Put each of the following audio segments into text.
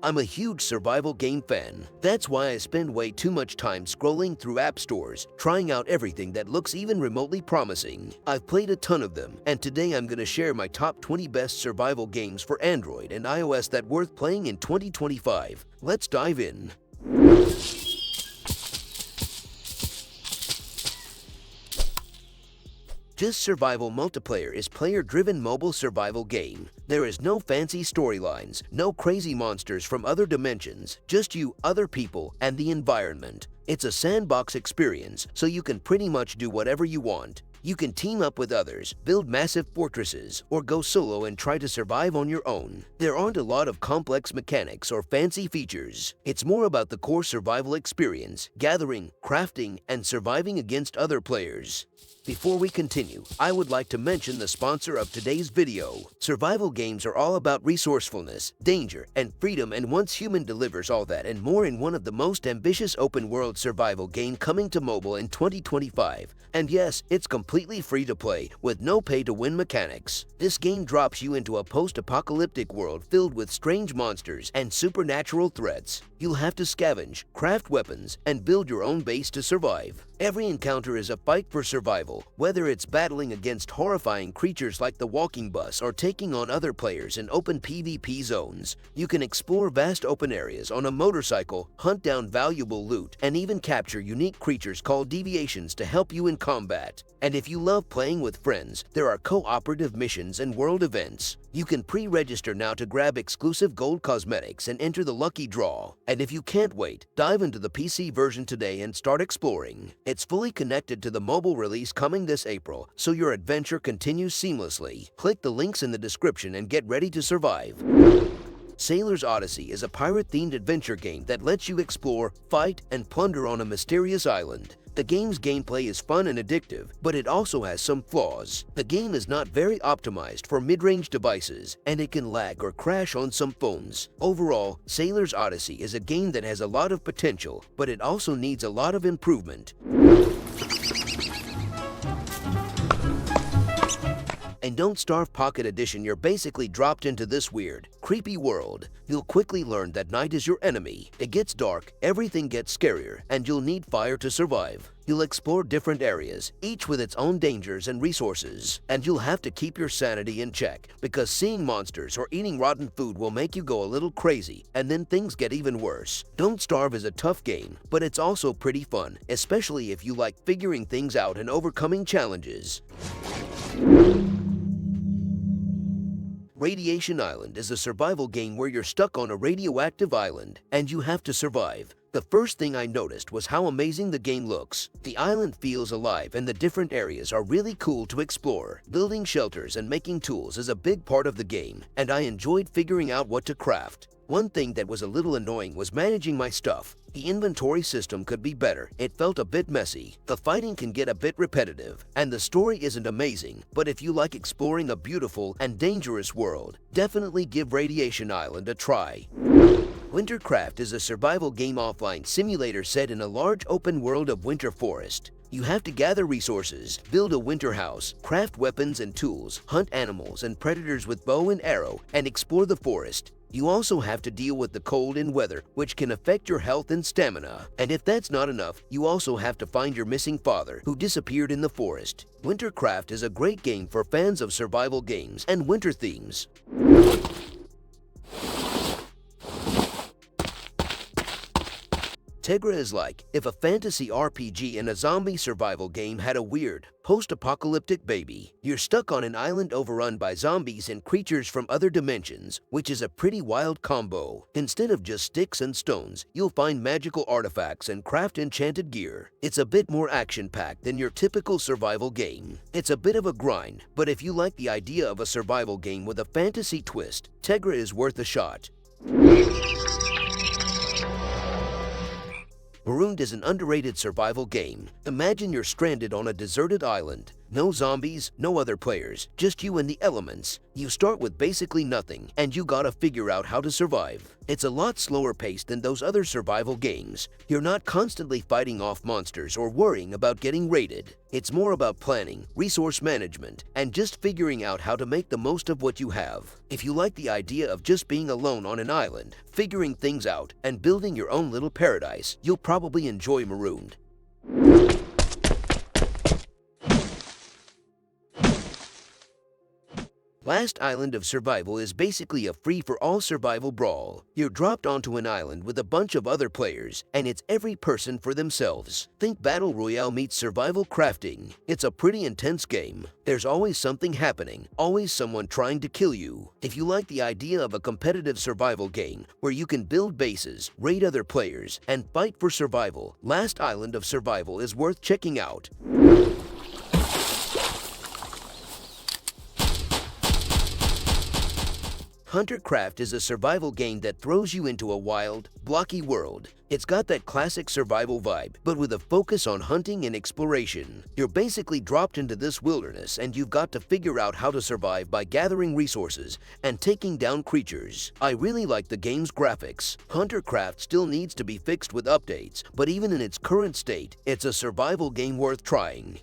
I'm a huge survival game fan. That's why I spend way too much time scrolling through app stores, trying out everything that looks even remotely promising. I've played a ton of them, and today I'm gonna share my top 20 best survival games for Android and iOS that worth playing in 2025. Let's dive in. Just Survival Multiplayer is player-driven mobile survival game. There is no fancy storylines, no crazy monsters from other dimensions, just you, other people, and the environment. It's a sandbox experience, so you can pretty much do whatever you want. You can team up with others, build massive fortresses, or go solo and try to survive on your own. There aren't a lot of complex mechanics or fancy features. It's more about the core survival experience, gathering, crafting, and surviving against other players. Before we continue, I would like to mention the sponsor of today's video. Survival games are all about resourcefulness, danger, and freedom, and once human delivers all that and more in one of the most ambitious open-world survival game coming to mobile in 2025. And yes, it's completely free to play, with no pay-to-win mechanics. This game drops you into a post-apocalyptic world filled with strange monsters and supernatural threats. You'll have to scavenge, craft weapons, and build your own base to survive. Every encounter is a fight for survival, whether it's battling against horrifying creatures like the walking bus or taking on other players in open PvP zones. You can explore vast open areas on a motorcycle, hunt down valuable loot, and even capture unique creatures called deviations to help you in combat. And if you love playing with friends, there are cooperative missions and world events. You can pre-register now to grab exclusive gold cosmetics and enter the lucky draw. And if you can't wait, dive into the PC version today and start exploring. It's fully connected to the mobile release coming this April, so your adventure continues seamlessly. Click the links in the description and get ready to survive. Sailor's Odyssey is a pirate-themed adventure game that lets you explore, fight, and plunder on a mysterious island. The game's gameplay is fun and addictive, but it also has some flaws. The game is not very optimized for mid-range devices, and it can lag or crash on some phones. Overall, Sailor's Odyssey is a game that has a lot of potential, but it also needs a lot of improvement. And Don't Starve Pocket Edition, you're basically dropped into this weird, creepy world. You'll quickly learn that night is your enemy. It gets dark, everything gets scarier, and you'll need fire to survive. You'll explore different areas, each with its own dangers and resources. And you'll have to keep your sanity in check, because seeing monsters or eating rotten food will make you go a little crazy, and then things get even worse. Don't Starve is a tough game, but it's also pretty fun, especially if you like figuring things out and overcoming challenges. Radiation Island is a survival game where you're stuck on a radioactive island, and you have to survive. The first thing I noticed was how amazing the game looks. The island feels alive and the different areas are really cool to explore. Building shelters and making tools is a big part of the game, and I enjoyed figuring out what to craft. One thing that was a little annoying was managing my stuff. The inventory system could be better. It felt a bit messy. The fighting can get a bit repetitive, and the story isn't amazing, but if you like exploring a beautiful and dangerous world, definitely give Radiation Island a try. WinterCraft is a survival game offline simulator set in a large open world of winter forest. You have to gather resources, build a winter house, craft weapons and tools, hunt animals and predators with bow and arrow, and explore the forest. You also have to deal with the cold and weather, which can affect your health and stamina. And if that's not enough, you also have to find your missing father, who disappeared in the forest. WinterCraft is a great game for fans of survival games and winter themes. TEGRA is like if a fantasy RPG and a zombie survival game had a weird, post-apocalyptic baby. You're stuck on an island overrun by zombies and creatures from other dimensions, which is a pretty wild combo. Instead of just sticks and stones, you'll find magical artifacts and craft enchanted gear. It's a bit more action-packed than your typical survival game. It's a bit of a grind, but if you like the idea of a survival game with a fantasy twist, TEGRA is worth a shot. Marooned is an underrated survival game. Imagine you're stranded on a deserted island. No zombies, no other players, just you and the elements. You start with basically nothing, and you gotta figure out how to survive. It's a lot slower paced than those other survival games. You're not constantly fighting off monsters or worrying about getting raided. It's more about planning, resource management, and just figuring out how to make the most of what you have. If you like the idea of just being alone on an island, figuring things out, and building your own little paradise, you'll probably enjoy Marooned. Last Island of Survival is basically a free-for-all survival brawl. You're dropped onto an island with a bunch of other players, and it's every person for themselves. Think Battle Royale meets survival crafting. It's a pretty intense game. There's always something happening, always someone trying to kill you. If you like the idea of a competitive survival game where you can build bases, raid other players, and fight for survival, Last Island of Survival is worth checking out. HunterCraft is a survival game that throws you into a wild, blocky world. It's got that classic survival vibe, but with a focus on hunting and exploration. You're basically dropped into this wilderness and you've got to figure out how to survive by gathering resources and taking down creatures. I really like the game's graphics. HunterCraft still needs to be fixed with updates, but even in its current state, it's a survival game worth trying.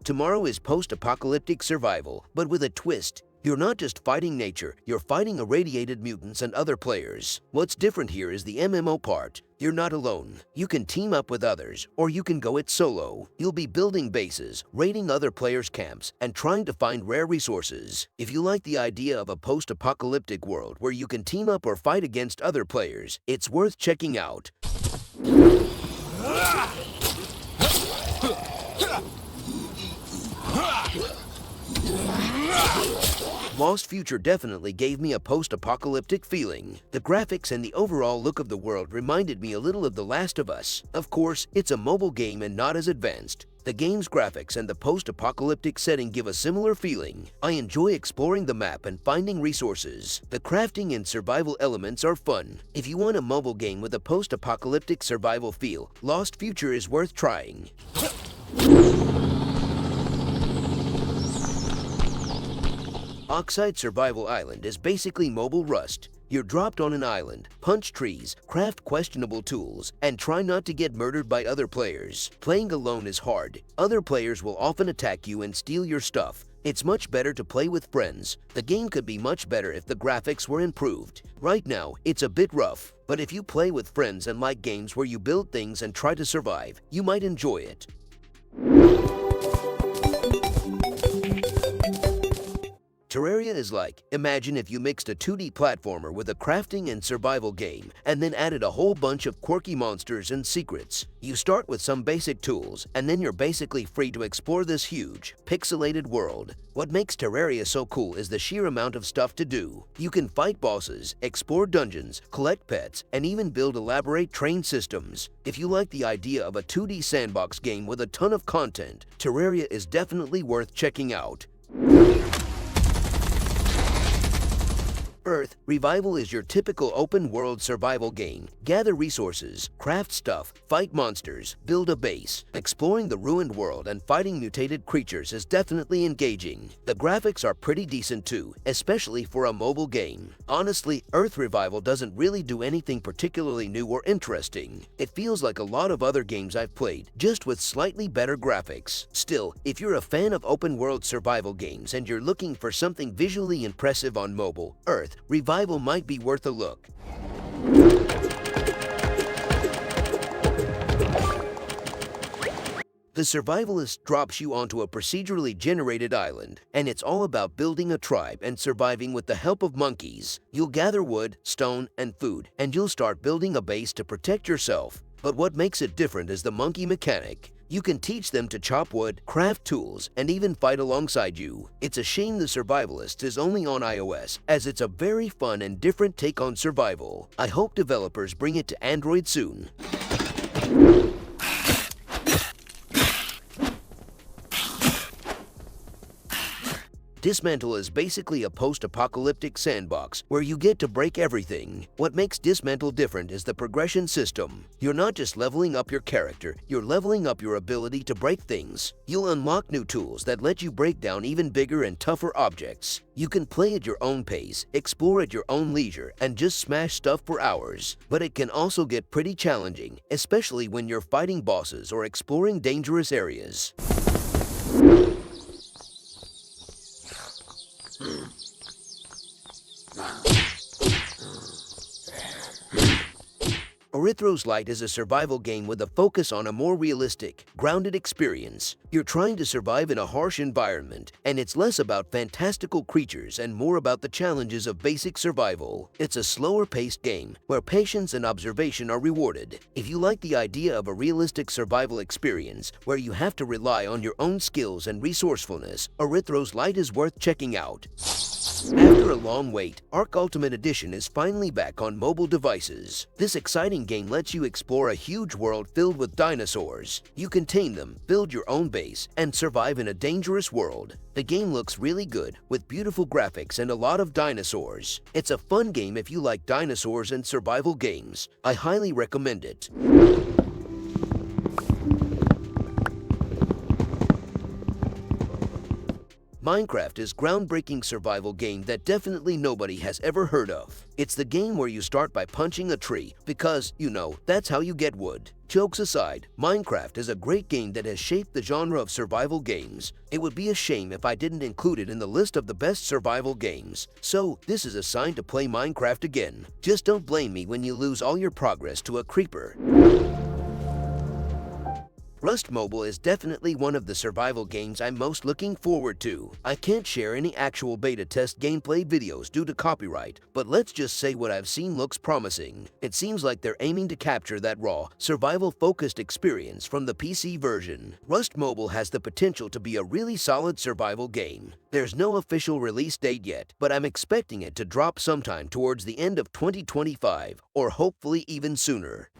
Tomorrow is post-apocalyptic survival, but with a twist. You're not just fighting nature, you're fighting irradiated mutants and other players. What's different here is the MMO part. You're not alone. You can team up with others, or you can go it solo. You'll be building bases, raiding other players' camps, and trying to find rare resources. If you like the idea of a post-apocalyptic world where you can team up or fight against other players, it's worth checking out. Lost Future definitely gave me a post-apocalyptic feeling. The graphics and the overall look of the world reminded me a little of The Last of Us. Of course, it's a mobile game and not as advanced. The game's graphics and the post-apocalyptic setting give a similar feeling. I enjoy exploring the map and finding resources. The crafting and survival elements are fun. If you want a mobile game with a post-apocalyptic survival feel, Lost Future is worth trying. Oxide Survival Island is basically mobile Rust. You're dropped on an island, punch trees, craft questionable tools, and try not to get murdered by other players. Playing alone is hard. Other players will often attack you and steal your stuff. It's much better to play with friends. The game could be much better if the graphics were improved. Right now, it's a bit rough, but if you play with friends and like games where you build things and try to survive, you might enjoy it. Terraria is like, imagine if you mixed a 2D platformer with a crafting and survival game, and then added a whole bunch of quirky monsters and secrets. You start with some basic tools, and then you're basically free to explore this huge, pixelated world. What makes Terraria so cool is the sheer amount of stuff to do. You can fight bosses, explore dungeons, collect pets, and even build elaborate train systems. If you like the idea of a 2D sandbox game with a ton of content, Terraria is definitely worth checking out. Earth Revival is your typical open-world survival game. Gather resources, craft stuff, fight monsters, build a base. Exploring the ruined world and fighting mutated creatures is definitely engaging. The graphics are pretty decent too, especially for a mobile game. Honestly, Earth Revival doesn't really do anything particularly new or interesting. It feels like a lot of other games I've played, just with slightly better graphics. Still, if you're a fan of open-world survival games and you're looking for something visually impressive on mobile, Earth Revival might be worth a look. The Survivalist drops you onto a procedurally generated island, and it's all about building a tribe and surviving with the help of monkeys. You'll gather wood, stone, and food, and you'll start building a base to protect yourself. But what makes it different is the monkey mechanic. You can teach them to chop wood, craft tools, and even fight alongside you. It's a shame the Survivalists is only on iOS, as it's a very fun and different take on survival. I hope developers bring it to Android soon. Dysmantle is basically a post-apocalyptic sandbox where you get to break everything. What makes Dysmantle different is the progression system. You're not just leveling up your character, you're leveling up your ability to break things. You'll unlock new tools that let you break down even bigger and tougher objects. You can play at your own pace, explore at your own leisure, and just smash stuff for hours. But it can also get pretty challenging, especially when you're fighting bosses or exploring dangerous areas. Erythros Lite is a survival game with a focus on a more realistic, grounded experience. You're trying to survive in a harsh environment, and it's less about fantastical creatures and more about the challenges of basic survival. It's a slower-paced game where patience and observation are rewarded. If you like the idea of a realistic survival experience where you have to rely on your own skills and resourcefulness, Erythros Lite is worth checking out. After a long wait, Ark Ultimate Edition is finally back on mobile devices. This exciting game lets you explore a huge world filled with dinosaurs. You can tame them, build your own base, and survive in a dangerous world. The game looks really good, with beautiful graphics and a lot of dinosaurs. It's a fun game if you like dinosaurs and survival games. I highly recommend it. Minecraft is a groundbreaking survival game that definitely nobody has ever heard of. It's the game where you start by punching a tree because, you know, that's how you get wood. Jokes aside, Minecraft is a great game that has shaped the genre of survival games. It would be a shame if I didn't include it in the list of the best survival games. So, this is a sign to play Minecraft again. Just don't blame me when you lose all your progress to a creeper. Rust Mobile is definitely one of the survival games I'm most looking forward to. I can't share any actual beta test gameplay videos due to copyright, but let's just say what I've seen looks promising. It seems like they're aiming to capture that raw, survival-focused experience from the PC version. Rust Mobile has the potential to be a really solid survival game. There's no official release date yet, but I'm expecting it to drop sometime towards the end of 2025, or hopefully even sooner.